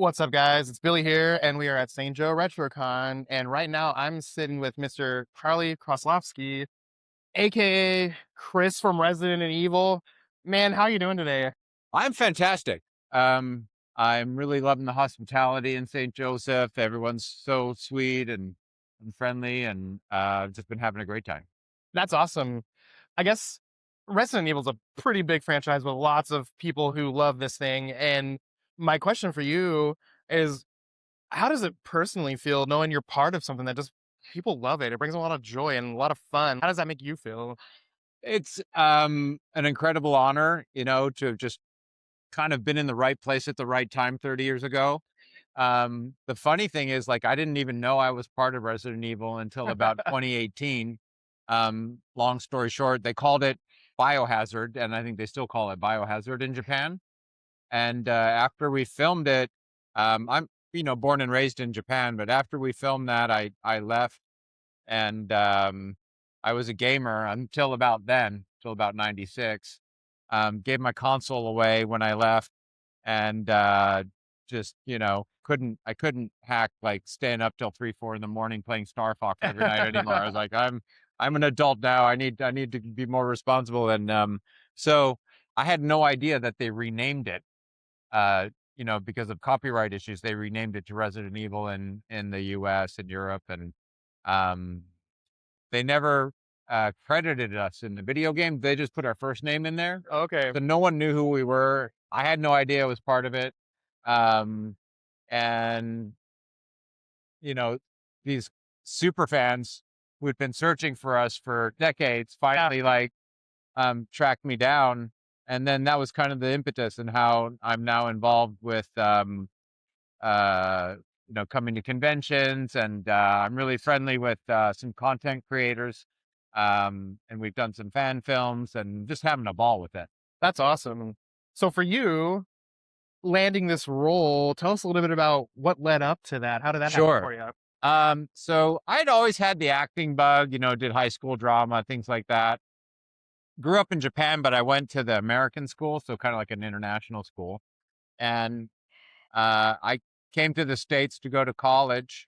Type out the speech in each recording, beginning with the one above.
What's up, guys? It's Billy here, and we are at St. Joe RetroCon. And right now, I'm sitting with Mr. Charlie Kraslavsky, aka Chris from Resident Evil. Man, how you doing today? I'm fantastic. Um, I'm really loving the hospitality in St. Joseph. Everyone's so sweet and friendly, and just been having a great time. That's awesome. I guess Resident Evil's a pretty big franchise with lots of people who love this thing. And my question for you is, how does it personally feel knowing you're part of something that just people love it? It brings a lot of joy and a lot of fun. How does that make you feel? It's an incredible honor, to have just kind of been in the right place at the right time 30 years ago. The funny thing is, like, I didn't even know I was part of Resident Evil until about 2018. Long story short, they called it Biohazard, and I think they still call it Biohazard in Japan. And after we filmed it, I'm born and raised in Japan, but after we filmed that, I left, and I was a gamer until about then, till about '96. Gave my console away when I left, and just couldn't hack, like, staying up till 3, 4 in the morning playing Star Fox every night anymore. I was like, I'm an adult now. I need to be more responsible, and so I had no idea that they renamed it. Because of copyright issues, they renamed it to Resident Evil in the US and Europe, and um, they never credited us in the video game. They just put our first name in there, Okay. so no one knew who we were. I had no idea I was part of it, um, and you know, these super fans who'd been searching for us for decades Yeah. finally, like, tracked me down, and then that was kind of the impetus and how I'm now involved with uh, coming to conventions, and I'm really friendly with some content creators, and we've done some fan films and just having a ball with it. That's awesome. So for you, landing this role, tell us a little bit about what led up to that. How did that happen Sure. for you? So I'd always had the acting bug, did high school drama, things like that. Grew up in Japan, but I went to the American school, so kind of like an international school. And I came to the States to go to college,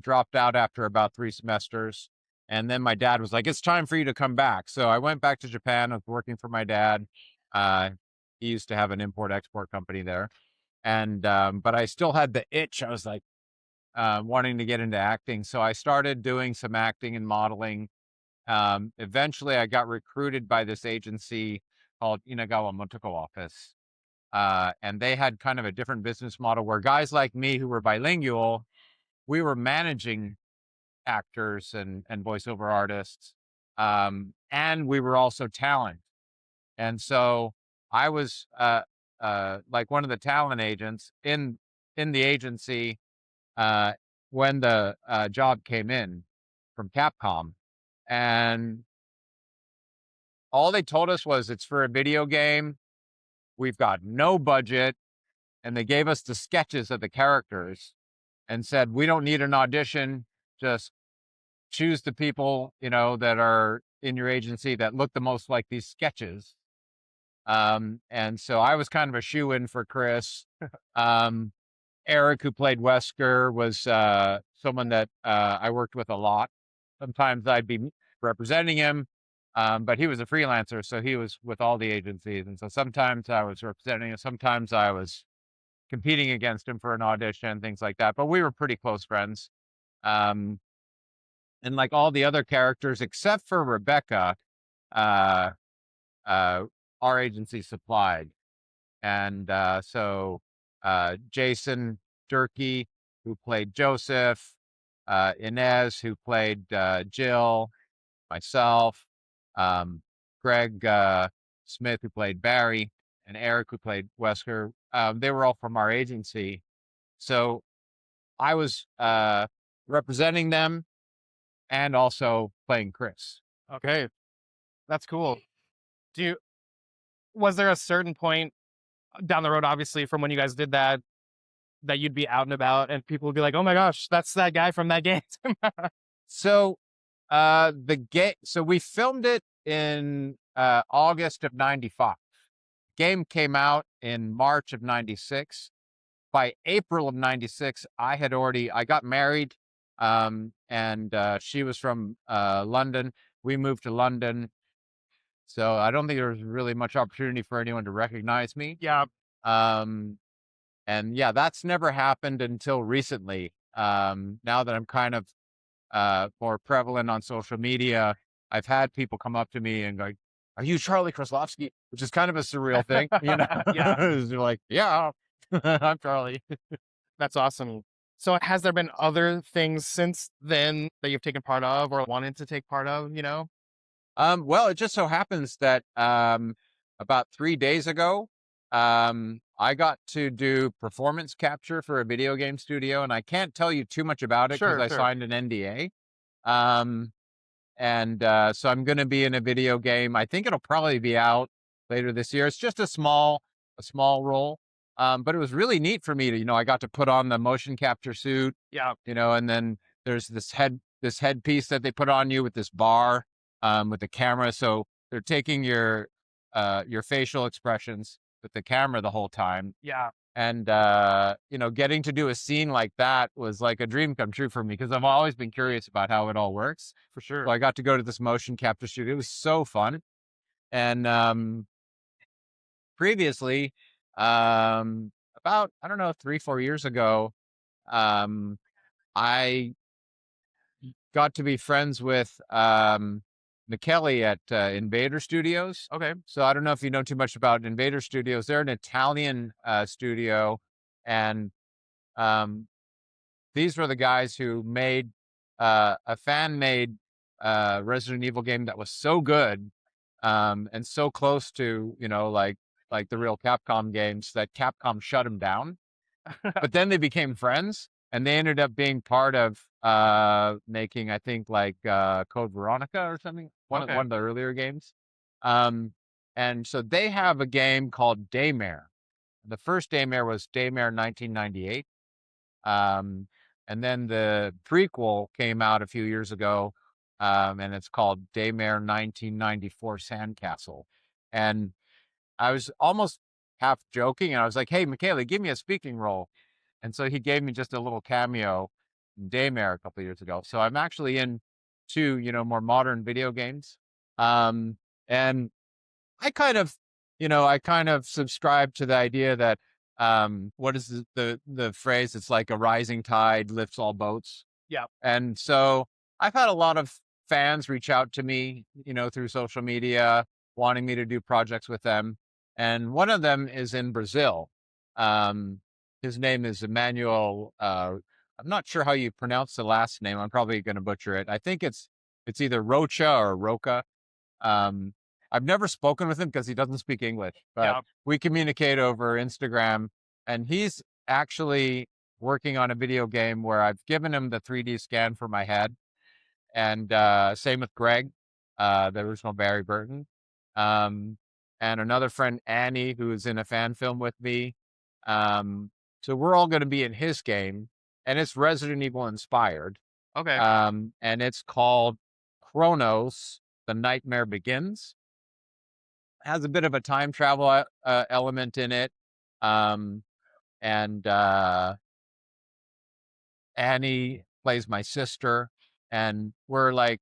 dropped out after about 3 semesters. And then my dad was like, it's time for you to come back. So I went back to Japan. I was working for my dad. Uh, he used to have an import export company there. And, but I still had the itch. I was like, wanting to get into acting. So I started doing some acting and modeling. Eventually, I got recruited by this agency called Inagawa Motoko Office. And they had kind of a different business model where guys like me who were bilingual, we were managing actors and voiceover artists. And we were also talent. And so I was like one of the talent agents in the agency uh, when the job came in from Capcom. And all they told us was it's for a video game. We've got no budget. And they gave us the sketches of the characters and said, we don't need an audition. Just choose the people, that are in your agency that look the most like these sketches. And so I was kind of a shoe-in for Chris. Um, Eric, who played Wesker, was someone that I worked with a lot. Sometimes I'd be representing him, but he was a freelancer, so he was with all the agencies. And so sometimes I was representing him, sometimes I was competing against him for an audition, things like that. But we were pretty close friends. Um, and like all the other characters, except for Rebecca, uh, uh, our agency supplied. And so Jason Durkee, who played Joseph, Inez, who played Jill, myself, um, Greg Smith, who played Barry, and Eric, who played Wesker. They were all from our agency. So I was representing them and also playing Chris. Okay, that's cool. Do you Was there a certain point down the road, obviously, from when you guys did that, that you'd be out and about and people would be like, "Oh my gosh, that's that guy from that game." So so we filmed it in August of '95. Game came out in March of '96. by April of 96, I got married. And she was from London. We moved to London. So I don't think there was really much opportunity for anyone to recognize me. Yeah, Um, and yeah, that's never happened until recently. Now that I'm kind of more prevalent on social media, I've had people come up to me and go, "Are you Charlie Kraslavsky?" Which is kind of a surreal thing, you know. yeah, They're like, "Yeah, I'm Charlie." that's awesome. So has there been other things since then that you've taken part of or wanted to take part of, you know? Well, it just so happens that about 3 days ago, I got to do performance capture for a video game studio, and I can't tell you too much about it because Sure, I sure. signed an NDA. Um, and so I'm going to be in a video game. I think it'll probably be out later this year. It's just a small role. But it was really neat for me to, I got to put on the motion capture suit, Yeah, and then there's this headpiece that they put on you with this bar, with the camera. So they're taking your facial expressions with the camera the whole time. yeah, And getting to do a scene like that was like a dream come true for me because I've always been curious about how it all works. for So sure. I got to go to this motion capture studio. It was so fun. And previously, about, I don't know, 3, 4 years ago, um, I got to be friends with McKelly at Invader Studios. Okay. So I don't know if you know too much about Invader Studios. They're an Italian studio, and um, these were the guys who made a fan made Resident Evil game that was so good, and so close to like the real Capcom games that Capcom shut them down. But then they became friends, and they ended up being part of making, I think, like Code Veronica or something, Okay. one of the earlier games. Um, and so they have a game called Daymare. The first Daymare was Daymare 1998. Um, and then the prequel came out a few years ago, and it's called Daymare 1994 Sandcastle. And I was almost half joking, and I was like, "Hey, Michaela, give me a speaking role." And so he gave me just a little cameo in Daymare a couple of years ago. So I'm actually in two, more modern video games. Um, and I kind of subscribe to the idea that what is the phrase? It's like a rising tide lifts all boats. Yeah. And so I've had a lot of fans reach out to me, through social media, wanting me to do projects with them. And one of them is in Brazil. Um, his name is Emmanuel. I'm not sure how you pronounce the last name. I'm probably going to butcher it. I think it's either Rocha or Roca. Um, I've never spoken with him because he doesn't speak English, but Yeah. we communicate over Instagram, and he's actually working on a video game where I've given him the 3D scan for my head. And same with Greg, the original Barry Burton. Um, and another friend, Annie, who is in a fan film with me. Um, so we're all going to be in his game, and it's Resident Evil inspired. Okay. And it's called Chronos, The Nightmare Begins. Has a bit of a time travel element in it. Um, and Annie plays my sister, and we're like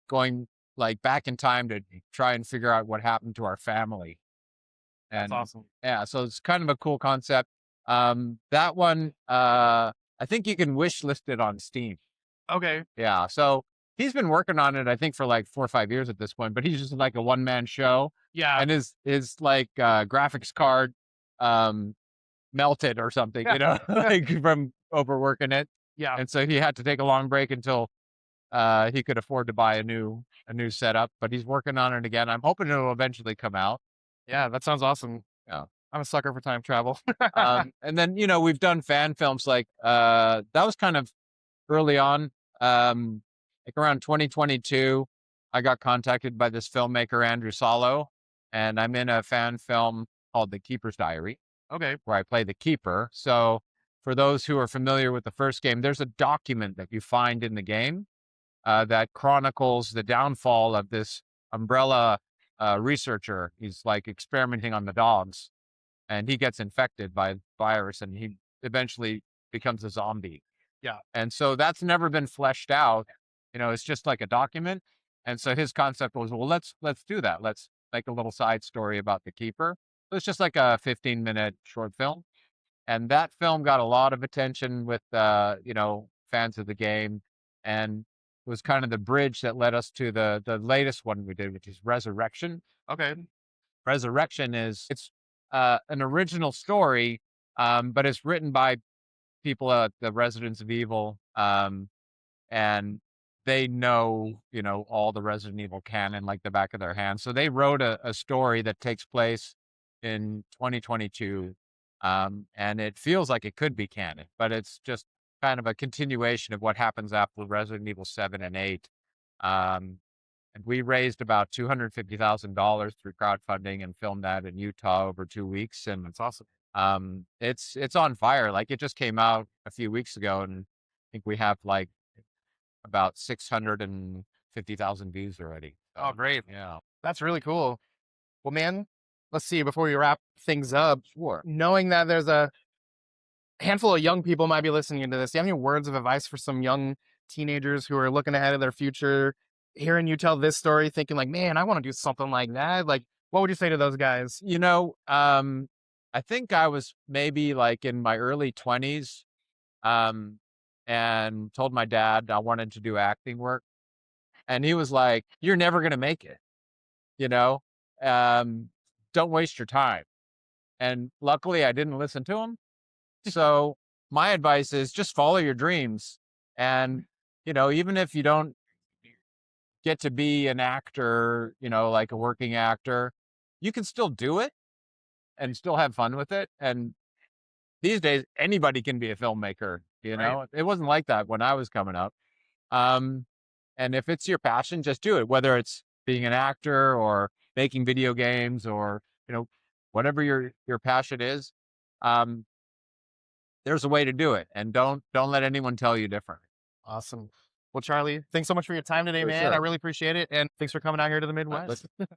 going like back in time to try and figure out what happened to our family. That's And awesome. yeah, so it's kind of a cool concept. That one, I think you can wish list it on Steam. Okay. Yeah, so he's been working on it, I think, for like 4 or 5 years at this point. But he's just like a one-man show, Yeah. and his like graphics card um melted or something, like from overworking it. Yeah. And so he had to take a long break until he could afford to buy a new setup. But he's working on it again. I'm hoping it'll eventually come out. Yeah. That sounds awesome. Yeah. I'm a sucker for time travel. And then we've done fan films like that was kind of early on. Like around 2022, I got contacted by this filmmaker Andrew Salo, and I'm in a fan film called The Keeper's Diary, Okay. where I play the keeper. So for those who are familiar with the first game, there's a document that you find in the game that chronicles the downfall of this umbrella researcher. He's like experimenting on the dogs. and he gets infected by the virus, and he eventually becomes a zombie. Yeah. And so that's never been fleshed out. It's just like a document. And so his concept was, well, let's do that. Let's make a little side story about the keeper. So it's just like a 15-minute short film. And that film got a lot of attention with fans of the game, and was kind of the bridge that led us to the latest one we did, which is Resurrection. Okay. Resurrection is it's an original story, but it's written by people at the Residents of Evil, and they know all the Resident Evil canon like the back of their hand. So they wrote a story that takes place in 2022, and it feels like it could be canon, but it's just kind of a continuation of what happens after Resident Evil 7 and 8. Um, and we raised about $250,000 through crowdfunding and filmed that in Utah over 2 weeks. And That's awesome. it's on fire. Like, it just came out a few weeks ago, and I think we have like about 650,000 views already. Oh, So, great. yeah. That's really cool. Well, man, let's see, before we wrap things up, Sure. knowing that there's a handful of young people might be listening to this, do you have any words of advice for some young teenagers who are looking ahead of their future, hearing you tell this story, thinking like, man, I want to do something like that? Like, what would you say to those guys? I think I was maybe like in my early 20s, um, and told my dad I wanted to do acting work. And he was like, "You're never going to make it, you know? Um, don't waste your time." And luckily I didn't listen to him. So my advice is just follow your dreams. And, even if you don't get to be an actor, like a working actor, you can still do it and still have fun with it. And these days, anybody can be a filmmaker. Right. It wasn't like that when I was coming up. Um, and if it's your passion, just do it, whether it's being an actor or making video games, or, whatever your passion is. Um, there's a way to do it, and don't let anyone tell you different. Awesome. Well, Charlie, thanks so much for your time today, For man. I sure. really appreciate it. And thanks for coming out here to the Uh, Midwest. let's